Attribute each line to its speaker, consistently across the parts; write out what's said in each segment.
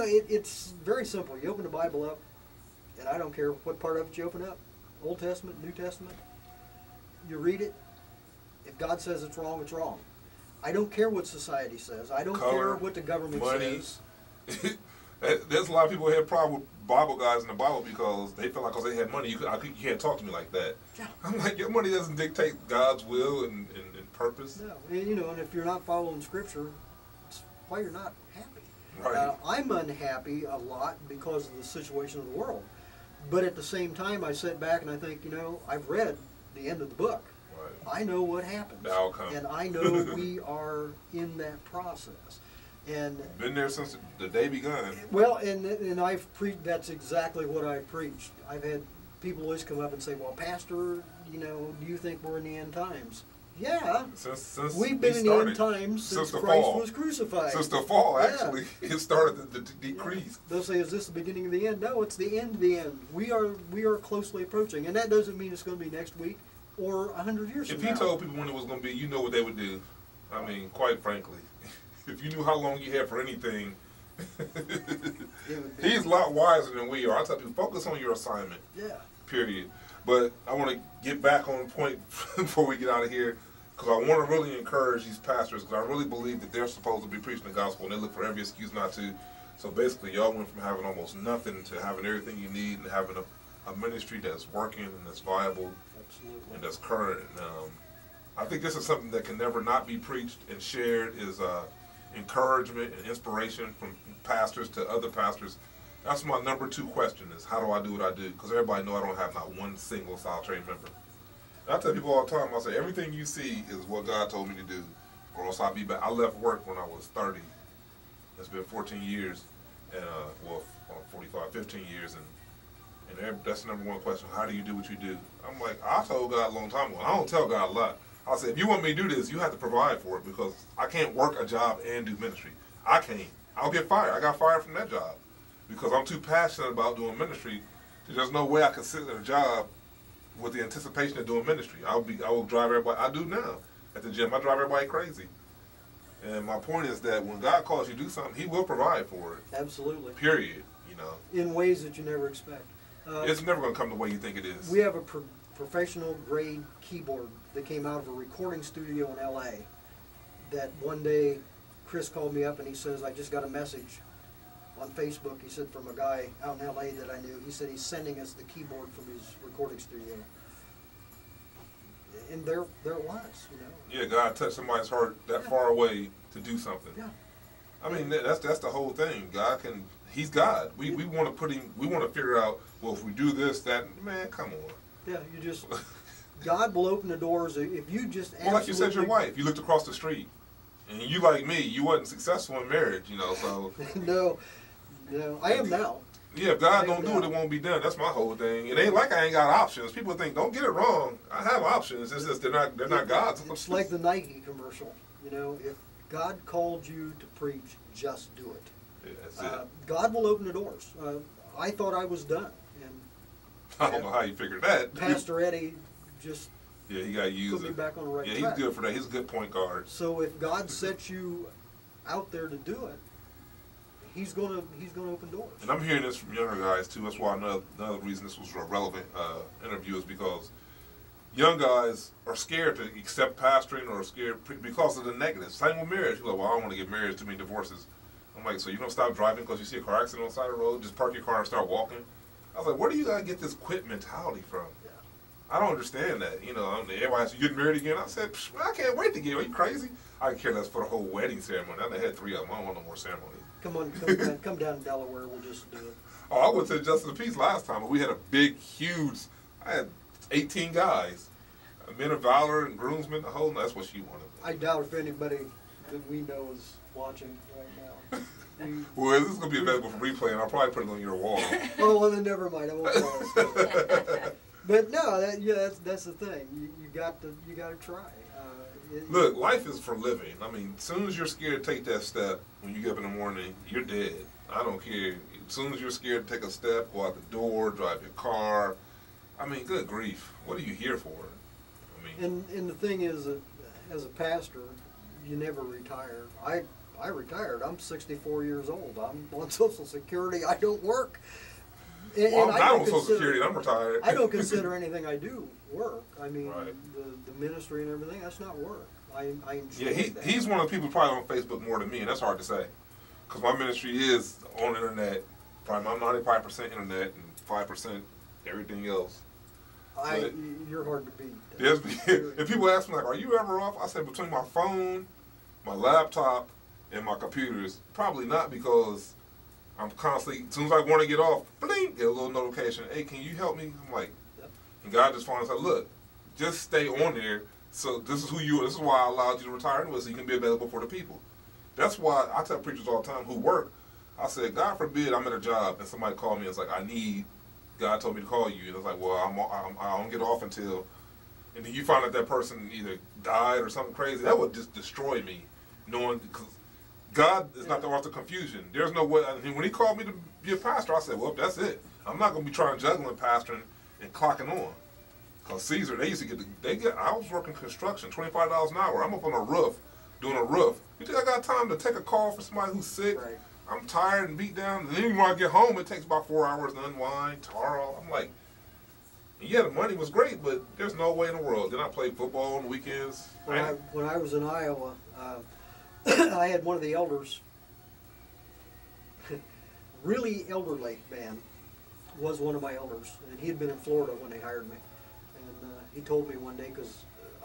Speaker 1: it's very simple. You open the Bible up, and I don't care what part of it you open up, Old Testament, New Testament, you read it. If God says it's wrong, it's wrong. I don't care what society says. I don't care what the government says.
Speaker 2: There's a lot of people who have problem with Bible guys in the Bible because they feel like because they had money, you can't talk to me like that. Yeah. I'm like, your money doesn't dictate God's will and purpose.
Speaker 1: No, and if you're not following Scripture, it's why you're not happy.
Speaker 2: Right.
Speaker 1: I'm unhappy a lot because of the situation of the world. But at the same time, I sit back and I think, I've read the end of the book. Right. I know what happens.
Speaker 2: The outcome.
Speaker 1: And I know we are in that process. And
Speaker 2: been there since the day begun.
Speaker 1: Well, and I've preached. That's exactly what I preached. I've had people always come up and say, "Well, Pastor, do you think we're in the end times?" Yeah,
Speaker 2: since
Speaker 1: we've been in the end times since Christ was crucified.
Speaker 2: Since the fall, actually, it started the decrease.
Speaker 1: Yeah. They'll say, "Is this the beginning of the end?" No, it's the end of the end. We are closely approaching, and that doesn't mean it's going to be next week or 100 years from now.
Speaker 2: If you told people when it was going to be, you know what they would do. I mean, quite frankly. If you knew how long you had for anything, he's a lot wiser than we are. I tell people, focus on your assignment.
Speaker 1: Yeah.
Speaker 2: Period. But I want to get back on point before we get out of here, because I want to really encourage these pastors, because I really believe that they're supposed to be preaching the gospel, and they look for every excuse not to. So basically, y'all went from having almost nothing to having everything you need and having a ministry that's working and that's viable. Absolutely. And that's current. And, I think this is something that can never not be preached and shared is encouragement and inspiration from pastors to other pastors. That's my number 2 question is, how do I do what I do? Because everybody know I don't have not one single South Trade member. And I tell people all the time, I say, everything you see is what God told me to do, or else I'll be back. I left work when I was 30. It's been 14 years, and 15 years, and that's the number 1 question. How do you do what you do? I'm like, I told God a long time ago. I don't tell God a lot. I said, if you want me to do this, you have to provide for it, because I can't work a job and do ministry. I can't. I'll get fired. I got fired from that job because I'm too passionate about doing ministry. There's no way I could sit at a job with the anticipation of doing ministry. I will drive everybody. I do now at the gym. I drive everybody crazy. And my point is that when God calls you to do something, He will provide for it.
Speaker 1: Absolutely.
Speaker 2: Period.
Speaker 1: In ways that you never expect.
Speaker 2: It's never going to come the way you think it is.
Speaker 1: We have a professional grade keyboard that came out of a recording studio in L.A. that one day Chris called me up and he says, I just got a message on Facebook. He said, from a guy out in L.A. that I knew. He said he's sending us the keyboard from his recording studio. And there it was,
Speaker 2: Yeah, God touched somebody's heart that far away to do something.
Speaker 1: Yeah.
Speaker 2: I mean, that's the whole thing. God can, He's God. We want to put Him, we want to figure out, well, if we do this, that, man, come on.
Speaker 1: Yeah, you just, God will open the doors if you just
Speaker 2: well, like you said, your wife, you looked across the street, and you like me, you wasn't successful in marriage, so.
Speaker 1: No, I am now.
Speaker 2: Yeah, if God don't do it, it won't be done. That's my whole thing. It ain't like I ain't got options. People think, don't get it wrong. I have options. It's just they're not God's.
Speaker 1: It's like the Nike commercial. If God called you to preach, just do it.
Speaker 2: Yeah, that's it.
Speaker 1: God will open the doors. I thought I was done.
Speaker 2: I don't know how you figured that.
Speaker 1: Pastor Eddie just
Speaker 2: he got used.
Speaker 1: Put me back on the right track.
Speaker 2: He's good for that. He's a good point guard.
Speaker 1: So if God sets you out there to do it, He's gonna open doors.
Speaker 2: And I'm hearing this from younger guys too. That's why another reason this was a relevant interview is because young guys are scared to accept pastoring or scared because of the negatives. Same with marriage. You're like, well, I don't want to get married. Too many divorces. I'm like, so you're gonna stop driving because you see a car accident on the side of the road? Just park your car and start walking? I was like, where do you guys get this quit mentality from? Yeah. I don't understand that. Everybody says, you getting married again? I said, I can't wait to get. Are you crazy? I care less for the whole wedding ceremony. I had 3 of them. I don't want no more ceremonies.
Speaker 1: Come down to Delaware. We'll just do it.
Speaker 2: Oh, I went to Justice of Peace last time, but we had a big, huge. I had 18 guys, men of valor and groomsmen. The whole. That's what she wanted.
Speaker 1: I doubt if anybody that we know is watching right now.
Speaker 2: Well, this is gonna be available for replay, and I'll probably put it on your wall.
Speaker 1: Oh, well, then never mind. I won't tell us. But no, that's the thing. You got to try.
Speaker 2: Look, life is for living. I mean, as soon as you're scared to take that step, when you get up in the morning, you're dead. I don't care. As soon as you're scared to take a step, go out the door, drive your car. I mean, good grief. What are you here for? I mean,
Speaker 1: and the thing is that as a pastor, you never retire. I I retired. I'm 64 years old. I'm on Social Security. I don't work.
Speaker 2: Well, I'm not on Social Security and I'm retired.
Speaker 1: I don't consider anything I do work. I mean,
Speaker 2: right.
Speaker 1: the ministry and everything, that's not work. I enjoy that.
Speaker 2: He's one of the people probably on Facebook more than me, and that's hard to say. Because my ministry is on the internet. Probably I'm 95% internet and 5% everything else.
Speaker 1: You're hard to beat.
Speaker 2: If people ask me, like, are you ever off? I said, between my phone, my laptop, and my computers, probably not, because I'm constantly, as soon as I want to get off, blink, get a little notification. Hey, can you help me? I'm like, yep. And God just finally said, look, just stay on there. So this is who you are. This is why I allowed you to retire anyway, so you can be available for the people. That's why I tell preachers all the time who work, I said, God forbid I'm at a job and somebody called me and it's like, God told me to call you. And it's like, well, I don't get off until, and then you find out that person either died or something crazy. That would just destroy me, knowing, because God is not the author of confusion. There's no way. I mean, when he called me to be a pastor, I said, well, that's it. I'm not going to be trying to juggle and pastoring and clocking on. Because Caesar, they used to get, I was working construction, $25 an hour. I'm up on a roof, doing a roof. You think I got time to take a call for somebody who's sick? Right. I'm tired and beat down. And then when I get home, it takes about 4 hours to unwind, taro. I'm like, yeah, the money was great, but there's no way in the world. Then I played football on the weekends.
Speaker 1: When I was in Iowa, I had one of the elders, really elderly man, was one of my elders. And he had been in Florida when they hired me. And he told me one day, because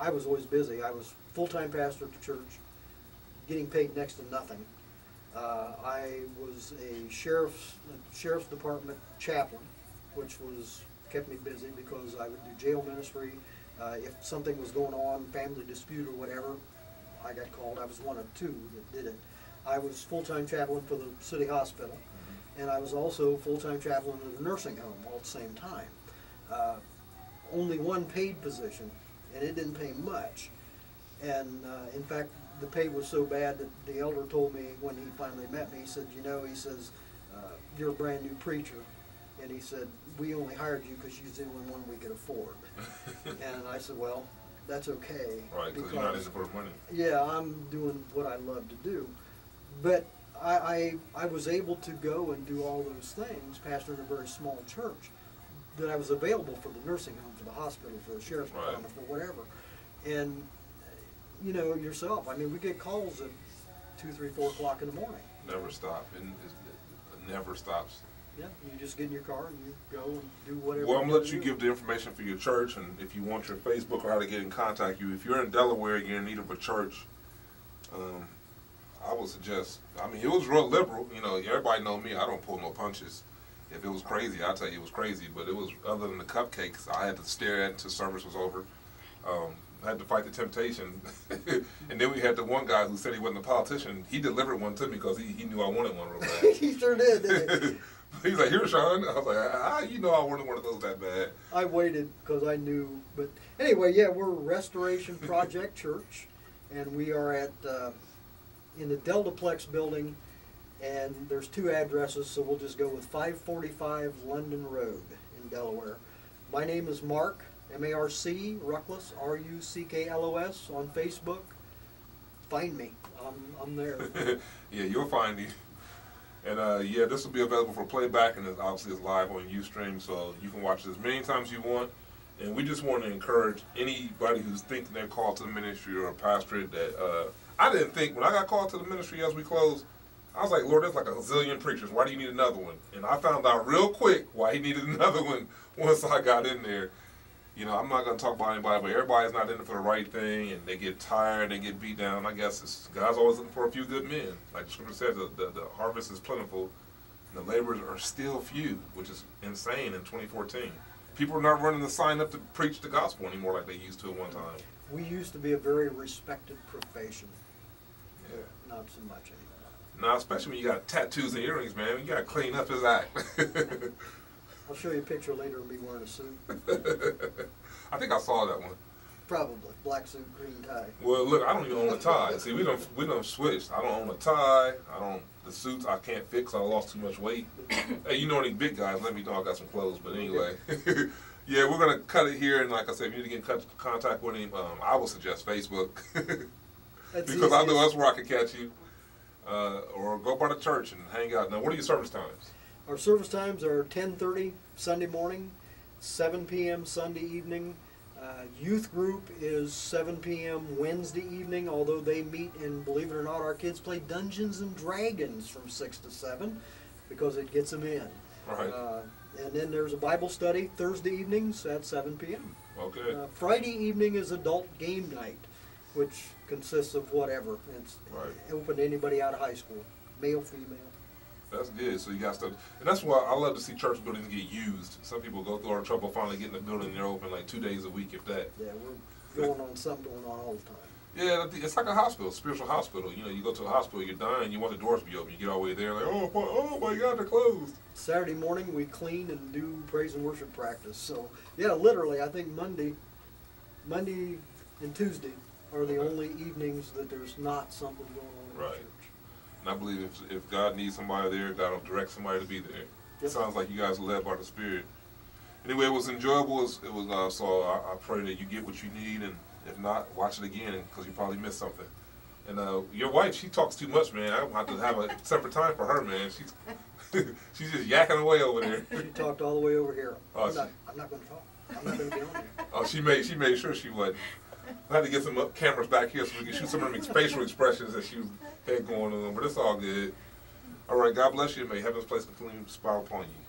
Speaker 1: I was always busy. I was full-time pastor at the church, getting paid next to nothing. I was a sheriff's department chaplain, which kept me busy because I would do jail ministry. If something was going on, family dispute or whatever, I got called. I was one of two that did it. I was full-time chaplain for the city hospital, and I was also full-time chaplain at a nursing home all at the same time. Only one paid position, and it didn't pay much. And in fact, the pay was so bad that the elder told me when he finally met me, he said, you know, he says, you're a brand new preacher. And he said, we only hired you because you're the only one we could afford. And I said, well, that's okay.
Speaker 2: Right, because you're not in it for the money.
Speaker 1: Yeah, I'm doing what I love to do. But I was able to go and do all those things, pastor in a very small church, that I was available for the nursing home, for the hospital, for the sheriff's department, for whatever. And you know yourself, I mean, we get calls at 2, 3, 4 o'clock in the morning.
Speaker 2: Never stop. It never stops.
Speaker 1: Yeah, you just get in your car and you go and do whatever.
Speaker 2: Well, I'm going to let you give the information for your church, and if you want your Facebook or how to get in contact you. If you're in Delaware and you're in need of a church, I would suggest, I mean, it was real liberal. You know, everybody know me. I don't pull no punches. If it was crazy, I'll tell you it was crazy. But it was, other than the cupcakes, I had to stare at until service was over. I had to fight the temptation. And then we had the one guy who said he wasn't a politician. He delivered one to me because he knew I wanted one real bad.
Speaker 1: He sure did, didn't he?
Speaker 2: He's like, here, Sean. I was like, you know I wanted one of those that bad.
Speaker 1: I waited because I knew. But anyway, yeah, we're Restoration Project Church. And we are at in the Deltaplex building. And there's 2 addresses, so we'll just go with 545 London Road in Delaware. My name is Mark. M-A-R-C, Rucklos, R-U-C-K-L-O-S, on Facebook. Find me. I'm there.
Speaker 2: Yeah, you'll find me. And yeah, this will be available for playback, and obviously it's live on Ustream, so you can watch it as many times as you want. And we just want to encourage anybody who's thinking they're called to the ministry or a pastorate that, I didn't think, when I got called to the ministry as we closed, I was like, Lord, there's like a zillion preachers. Why do you need another one? And I found out real quick why he needed another one once I got in there. You know, I'm not going to talk about anybody, but everybody's not in it for the right thing, and they get tired, they get beat down. I guess God's always looking for a few good men. Like the scripture says, the harvest is plentiful, and the laborers are still few, which is insane in 2014. People are not running the sign up to preach the gospel anymore like they used to at one time.
Speaker 1: We used to be a very respected profession.
Speaker 2: Yeah.
Speaker 1: Not so much anymore.
Speaker 2: Now, especially when you got tattoos and earrings, man. You got to clean up his act.
Speaker 1: I'll show you a picture later of me wearing a suit.
Speaker 2: I think I saw that one.
Speaker 1: Probably. Black suit, green tie.
Speaker 2: Well, look, I don't even own a tie. See, we don't switch. I don't own a tie. The suits I can't fix. I lost too much weight. Hey, you know any big guys, let me know I got some clothes. But anyway, yeah, we're going to cut it here. And like I said, if you need to get in contact with him, I would suggest Facebook. Because I know that's where I can catch you. or go by the church and hang out. Now, what are your service times?
Speaker 1: Our service times are 10:30 Sunday morning, 7 p.m. Sunday evening. Youth group is 7 p.m. Wednesday evening, although they meet, and believe it or not, our kids play Dungeons and Dragons from 6 to 7 because it gets them in.
Speaker 2: Right.
Speaker 1: And then there's a Bible study Thursday evenings at 7 p.m.
Speaker 2: Okay.
Speaker 1: Friday evening is adult game night, which consists of whatever. It's open to anybody out of high school, male, female.
Speaker 2: That's good. So you got stuff, and that's why I love to see church buildings get used. Some people go through our trouble finally getting a building and they're open like 2 days a week, if that.
Speaker 1: Yeah, we're going on something going on all the time.
Speaker 2: Yeah, it's like a hospital, spiritual hospital. You know, you go to a hospital, you're dying, you want the doors to be open. You get all the way there, like, oh my God, they're closed.
Speaker 1: Saturday morning we clean and do praise and worship practice. So yeah, literally, I think Monday and Tuesday are the only evenings that there's not something going on in the church.
Speaker 2: And I believe if God needs somebody there, God will direct somebody to be there. Yep. It sounds like you guys are led by the Spirit. Anyway, it was enjoyable. So I pray that you get what you need, and if not, watch it again because you probably missed something. And your wife, she talks too much, man. I have to have a separate time for her, man. She's just yakking away over there.
Speaker 1: She talked all the way over here.
Speaker 2: Oh,
Speaker 1: I'm not going to talk. I'm not going to be on here.
Speaker 2: Oh, she made sure she wasn't. I had to get some cameras back here so we can shoot some of them facial expressions that she had going on, but it's all good. All right, God bless you, and may heaven's place continue to smile upon you.